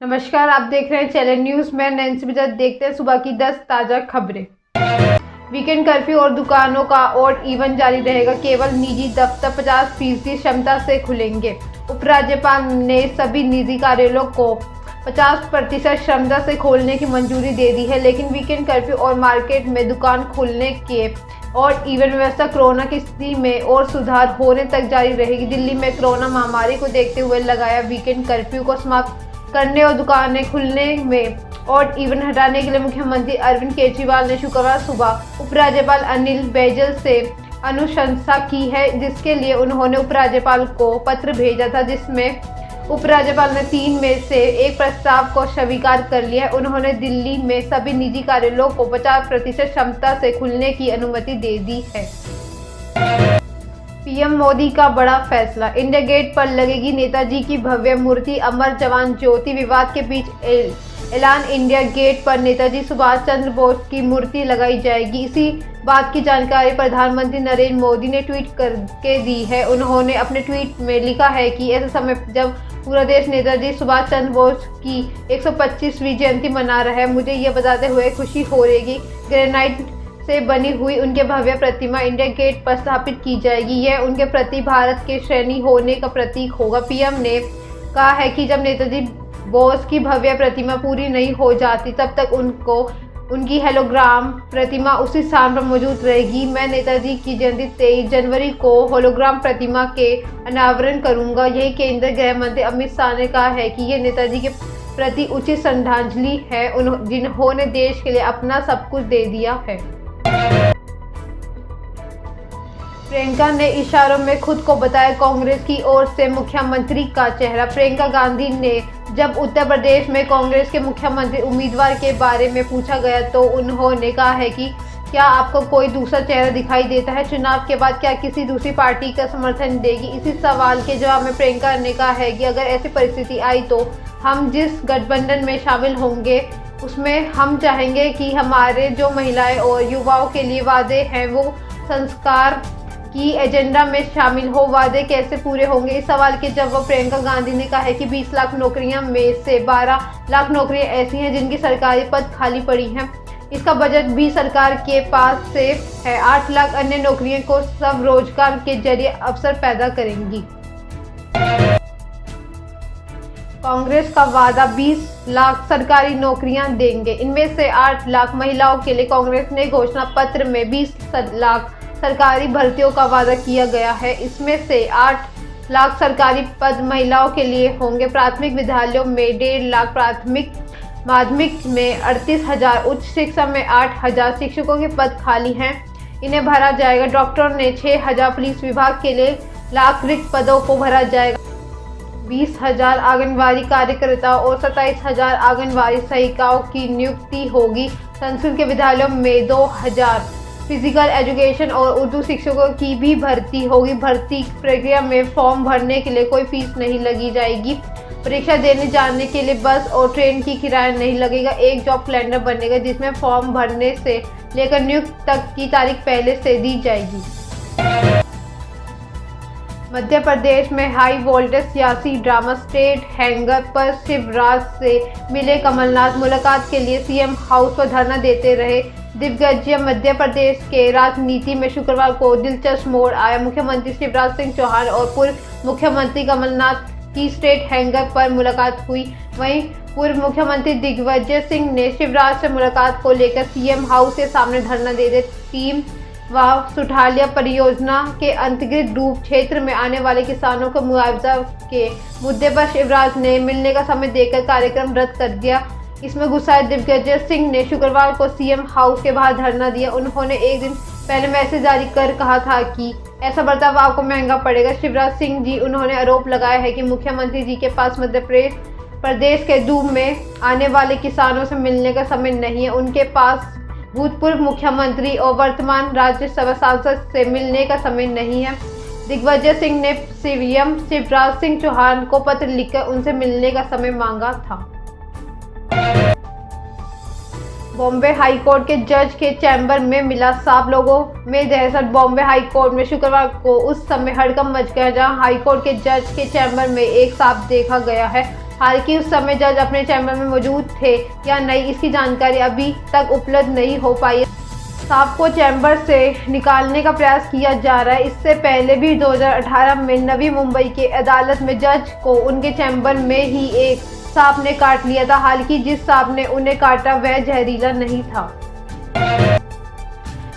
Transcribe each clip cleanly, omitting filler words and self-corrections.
नमस्कार, आप देख रहे हैं चैनल न्यूज़। मैं नैन्सी बिजत। देखते हैं सुबह की 10 ताज़ा खबरें। वीकेंड कर्फ्यू और दुकानों का ऑड इवन जारी रहेगा। केवल निजी दफ्तर 50% क्षमता से खुलेंगे। उपराज्यपाल ने सभी निजी कार्यालयों को 50% क्षमता से खोलने की मंजूरी दे दी है, लेकिन वीकेंड कर्फ्यू और मार्केट में दुकान खोलने के और इवन व्यवस्था कोरोना की स्थिति में और सुधार होने तक जारी रहेगी। दिल्ली में कोरोना महामारी को देखते हुए लगाया वीकेंड कर्फ्यू को समाप्त करने और दुकानें खुलने में और इवन हटाने के लिए मुख्यमंत्री अरविंद केजरीवाल ने शुक्रवार सुबह उपराज्यपाल अनिल बैजल से अनुशंसा की है, जिसके लिए उन्होंने उपराज्यपाल को पत्र भेजा था, जिसमें उपराज्यपाल ने 3 में से एक प्रस्ताव को स्वीकार कर लिया है। उन्होंने दिल्ली में सभी निजी कार्यालयों को 50% क्षमता से खुलने की अनुमति दे दी है। पीएम मोदी का बड़ा फैसला। इंडिया गेट पर लगेगी नेताजी की भव्य मूर्ति। अमर जवान ज्योति विवाद के बीच ऐलान, इंडिया गेट पर नेताजी सुभाष चंद्र बोस की मूर्ति लगाई जाएगी। इसी बात की जानकारी प्रधानमंत्री नरेंद्र मोदी ने ट्वीट करके दी है। उन्होंने अपने ट्वीट में लिखा है कि ऐसे समय जब पूरा देश नेताजी सुभाष चंद्र बोस की 125वीं जयंती मना रहा है, मुझे यह बताते हुए खुशी हो रही है कि ग्रेनाइट से बनी हुई उनके भव्य प्रतिमा इंडिया गेट पर स्थापित की जाएगी। यह उनके प्रति भारत के ऋणी होने का प्रतीक होगा। पीएम ने कहा है कि जब नेताजी बोस की भव्य प्रतिमा पूरी नहीं हो जाती, तब तक उनकी होलोग्राम प्रतिमा उसी स्थान पर मौजूद रहेगी। मैं नेताजी की जयंती 23 जनवरी को होलोग्राम प्रतिमा के अनावरण करूंगा। यही केंद्रीय गृह मंत्री अमित शाह ने कहा है कि ये नेताजी के प्रति उचित श्रद्धांजलि है, जिन्होंने देश के लिए अपना सब कुछ दे दिया है। प्रियंका ने इशारों में खुद को बताया कांग्रेस की ओर से मुख्यमंत्री का चेहरा। प्रियंका गांधी ने जब उत्तर प्रदेश में कांग्रेस के मुख्यमंत्री उम्मीदवार के बारे में पूछा गया तो उन्होंने कहा है कि क्या आपको कोई दूसरा चेहरा दिखाई देता है? चुनाव के बाद क्या किसी दूसरी पार्टी का समर्थन देगी? इसी सवाल के जवाब में प्रियंका ने कहा है कि अगर ऐसी परिस्थिति आई तो हम जिस गठबंधन में शामिल होंगे उसमें हम चाहेंगे कि हमारे जो महिलाएं और युवाओं के लिए वादे हैं वो संस्कार की एजेंडा में शामिल हो। वादे कैसे पूरे होंगे? इस सवाल के जवाब प्रियंका गांधी ने कहा है कि 20 लाख नौकरियां में से 12 लाख नौकरियां ऐसी हैं जिनकी सरकारी पद खाली पड़ी हैं। इसका बजट भी सरकार के पास से है। 8 लाख अन्य नौकरियों को सब रोजगार के जरिए अवसर पैदा करेंगी। कांग्रेस का वादा 20 लाख सरकारी नौकरियां देंगे। इनमें से 8 लाख महिलाओं के लिए कांग्रेस ने घोषणा पत्र में 20 लाख सरकारी भर्तियों का वादा किया गया है। इसमें से 8 लाख सरकारी पद महिलाओं के लिए होंगे। प्राथमिक विद्यालयों में 1.5 लाख, प्राथमिक माध्यमिक में 38,000, उच्च शिक्षा में 8,000 शिक्षकों के पद खाली हैं, इन्हें भरा जाएगा। डॉक्टरों ने 6,000, पुलिस विभाग के लिए लाख रिक्त पदों को भरा जाएगा। 20,000 आंगनबाड़ी कार्यकर्ताओं और 27,000 आंगनबाड़ी सहायिकाओं की नियुक्ति होगी। संस्कृत के विद्यालयों में 2,000, फिजिकल एजुकेशन और उर्दू शिक्षकों की भी भर्ती होगी। भर्ती प्रक्रिया में फॉर्म भरने के लिए कोई फीस नहीं लगी जाएगी। परीक्षा देने जाने के लिए बस और ट्रेन की किराया नहीं लगेगा। एक जॉब कैलेंडर बनेगा जिसमें फॉर्म भरने से लेकर नियुक्ति तक की तारीख पहले से दी जाएगी। मध्य प्रदेश में हाई वोल्टेज सियासी ड्रामा। स्टेट हैंगर पर शिवराज से मिले कमलनाथ। मुलाकात के लिए सीएम हाउस पर धरना देते रहे दिग्गज। मध्य प्रदेश के राजनीति में शुक्रवार को दिलचस्प मोड़ आया। मुख्यमंत्री शिवराज सिंह चौहान और पूर्व मुख्यमंत्री कमलनाथ की स्टेट हैंगर पर मुलाकात हुई। वहीं पूर्व मुख्यमंत्री दिग्विजय सिंह ने शिवराज से मुलाकात को लेकर सीएम हाउस के सामने धरना दे दी। टीम व सुठालिया परियोजना के अंतर्गत डूब क्षेत्र में आने वाले किसानों को मुआवजा के मुद्दे पर शिवराज ने मिलने का समय देकर कार्यक्रम रद्द कर दिया। इसमें गुस्साए दिग्विजय सिंह ने शुक्रवार को सीएम हाउस के बाहर धरना दिया। उन्होंने एक दिन पहले मैसेज जारी कर कहा था कि ऐसा बर्ताव आपको महंगा पड़ेगा। शिवराज सिंह जी, उन्होंने आरोप लगाया है कि मुख्यमंत्री जी के पास मध्य प्रदेश के डूब में आने वाले किसानों से मिलने का समय नहीं है। उनके पास भूतपूर्व मुख्यमंत्री और वर्तमान राज्यसभा सांसद से मिलने का समय नहीं है। दिग्विजय सिंह ने सीएम शिवराज सिंह चौहान को पत्र लिखकर उनसे मिलने का समय मांगा था। बॉम्बे हाई कोर्ट के जज के चैम्बर में मिला सांप। लोगों में दहशत। बॉम्बे हाई कोर्ट में शुक्रवार को उस समय हड़कंप मच गया जहां हाई कोर्ट के जज के चैम्बर में एक सांप देखा गया है। हालांकि उस समय जज अपने चैम्बर में मौजूद थे या नहीं, इसकी जानकारी अभी तक उपलब्ध नहीं हो पाई। साफ को चैम्बर से निकालने का प्रयास किया जा रहा है। इससे पहले भी 2018 में नवी मुंबई के अदालत में जज को उनके चैम्बर में ही एक सांप ने काट लिया था। हालांकि जिस सांप ने उन्हें काटा वह जहरीला नहीं था।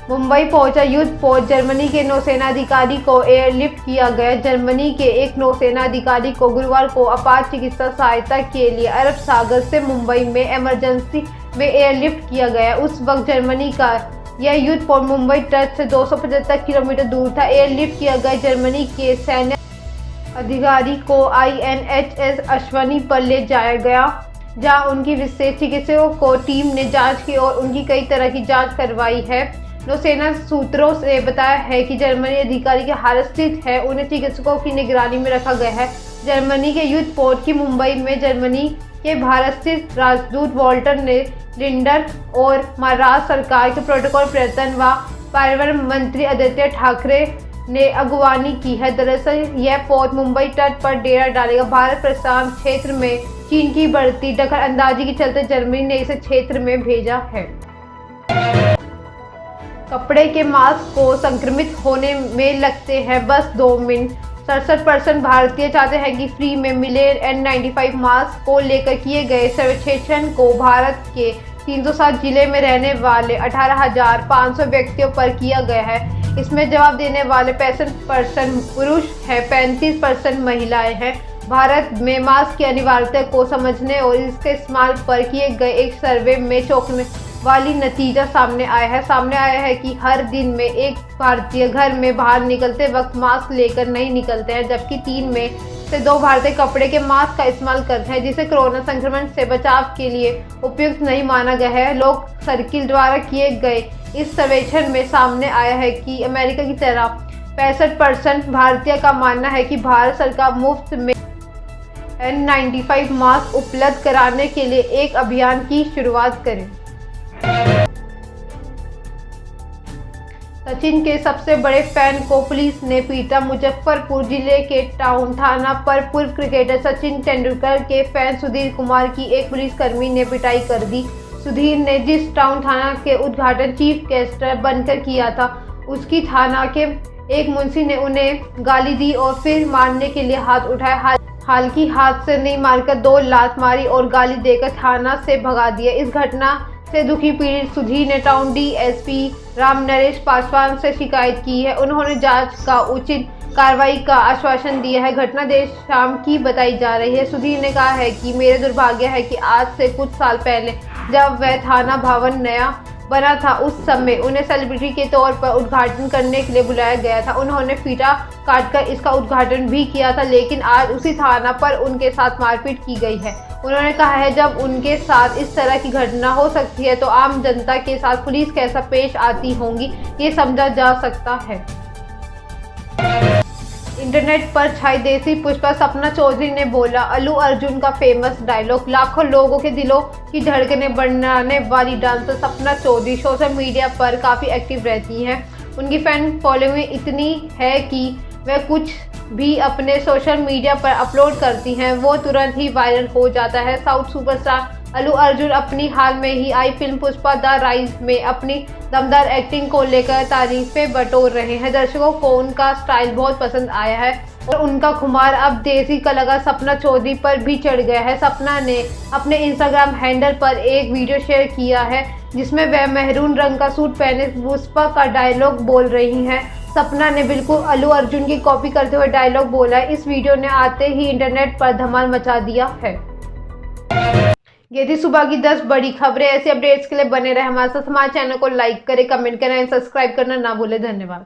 मुंबई पहुंचा युद्धपोत, जर्मनी के नौसेना अधिकारी को एयरलिफ्ट किया गया। जर्मनी के एक नौसेना अधिकारी को गुरुवार को आपात चिकित्सा सहायता के लिए अरब सागर से मुंबई में इमरजेंसी में एयरलिफ्ट किया गया। उस वक्त जर्मनी का यह युद्धपोत मुंबई तट से 275 किलोमीटर दूर था। एयरलिफ्ट किया गया जर्मनी के सैन्य अधिकारी को INHS अश्वनी पर ले जाया गया, जहां उनकी विशेष चिकित्सकों को टीम ने जांच की और उनकी कई तरह की जांच करवाई है। नौसेना सूत्रों से बताया है कि जर्मनी अधिकारी की हालत स्थिर है, उन्हें चिकित्सकों की निगरानी में रखा गया है। जर्मनी के युद्धपोत की मुंबई में जर्मनी के भारत स्थित राजदूत वॉल्टर ने लिंडर और महाराष्ट्र सरकार के प्रोटोकॉल पर्यटन व पर्यावरण मंत्री आदित्य ठाकरे ने अगवानी की है। दरअसल यह पोत मुंबई तट पर डेरा डालेगा। भारत प्रशांत क्षेत्र में चीन की बढ़ती दखल अंदाजी के चलते जर्मनी ने इसे क्षेत्र में भेजा है। कपड़े के मास्क को संक्रमित होने में लगते हैं बस 2 मिनट। 67% भारतीय चाहते हैं कि फ्री में मिले N95 मास्क को लेकर किए गए सर्वेक्षण को भारत के 307 जिले में रहने वाले 18,500 व्यक्तियों पर किया गया है। इसमें जवाब देने वाले 65% पुरुष हैं, 35% महिलाएं हैं। भारत में मास्क की अनिवार्यता को समझने और इसके इस्तेमाल पर किए गए एक सर्वे में चौंकने वाली नतीजा सामने आया है कि हर दिन में एक भारतीय घर में बाहर निकलते वक्त मास्क लेकर नहीं निकलते हैं, जबकि 3 में से 2 भारतीय कपड़े के मास्क का इस्तेमाल करते हैं, जिसे कोरोना संक्रमण से बचाव के लिए उपयुक्त नहीं माना गया है। लोक सर्किल द्वारा किए गए इस सर्वेक्षण में सामने आया है कि अमेरिका की तरह 65% भारतीय का मानना है कि भारत सरकार मुफ्त में N95 मास्क उपलब्ध कराने के लिए एक अभियान की शुरुआत करे। सचिन के सबसे बड़े फैन को पुलिस ने पीटा। मुजफ्फरपुर जिले के टाउन थाना पर पूर्व क्रिकेटर सचिन तेंदुलकर के फैन सुधीर कुमार की एक पुलिसकर्मी ने पिटाई कर दी। सुधीर ने जिस टाउन थाना के उद्घाटन चीफ गेस्ट बनकर किया था, उसकी थाना के एक मुंशी ने उन्हें गाली दी और फिर मारने के लिए हाथ उठाया। हालांकि हाथ से नहीं मारकर 2 लात मारी और गाली देकर थाना से भगा दिया। इस घटना से दुखी पीड़ित सुधीर ने टाउन DSP राम नरेश पासवान से शिकायत की है। उन्होंने जांच का उचित कार्रवाई का आश्वासन दिया है। घटना देर शाम की बताई जा रही है। सुधीर ने कहा है कि मेरे दुर्भाग्य है कि आज से कुछ साल पहले जब वह थाना भवन नया बना था, उस समय उन्हें सेलिब्रिटी के तौर पर उद्घाटन करने के लिए बुलाया गया था। उन्होंने फीता काटकर इसका उद्घाटन भी किया था, लेकिन आज उसी थाना पर उनके साथ मारपीट की गई है। उन्होंने कहा है जब उनके साथ इस तरह की घटना हो सकती है तो आम जनता के साथ पुलिस कैसा पेश आती होंगी, ये समझा जा सकता है। इंटरनेट पर छाई देसी पुष्पा सपना चौधरी ने बोला अल्लू अर्जुन का फेमस डायलॉग। लाखों लोगों के दिलों की धड़कनें बढ़ाने वाली dancer Sapna Chaudhary social media पर काफ़ी एक्टिव रहती हैं। उनकी फैन फॉलोइंग इतनी है कि वह कुछ भी अपने सोशल मीडिया पर अपलोड करती हैं वो तुरंत ही वायरल हो जाता है। साउथ सुपरस्टार अल्लू अर्जुन अपनी हाल में ही आई फिल्म पुष्पा द राइज में अपनी दमदार एक्टिंग को लेकर तारीफें बटोर रहे हैं। दर्शकों को उनका स्टाइल बहुत पसंद आया है और उनका खुमार अब देसी कलाकार सपना चौधरी पर भी चढ़ गया है। सपना ने अपने इंस्टाग्राम हैंडल पर एक वीडियो शेयर किया है जिसमें वह मेहरून रंग का सूट पहने पुष्पा का डायलॉग बोल रही हैं। सपना ने बिल्कुल अल्लू अर्जुन की कॉपी करते हुए डायलॉग बोला है। इस वीडियो ने आते ही इंटरनेट पर धमाल मचा दिया है। ये थी सुबह की 10 बड़ी खबरें। ऐसे अपडेट्स के लिए बने रहे हमारे साथ। हमारे चैनल को लाइक करें, कमेंट करें, सब्सक्राइब करना ना भूलें। धन्यवाद।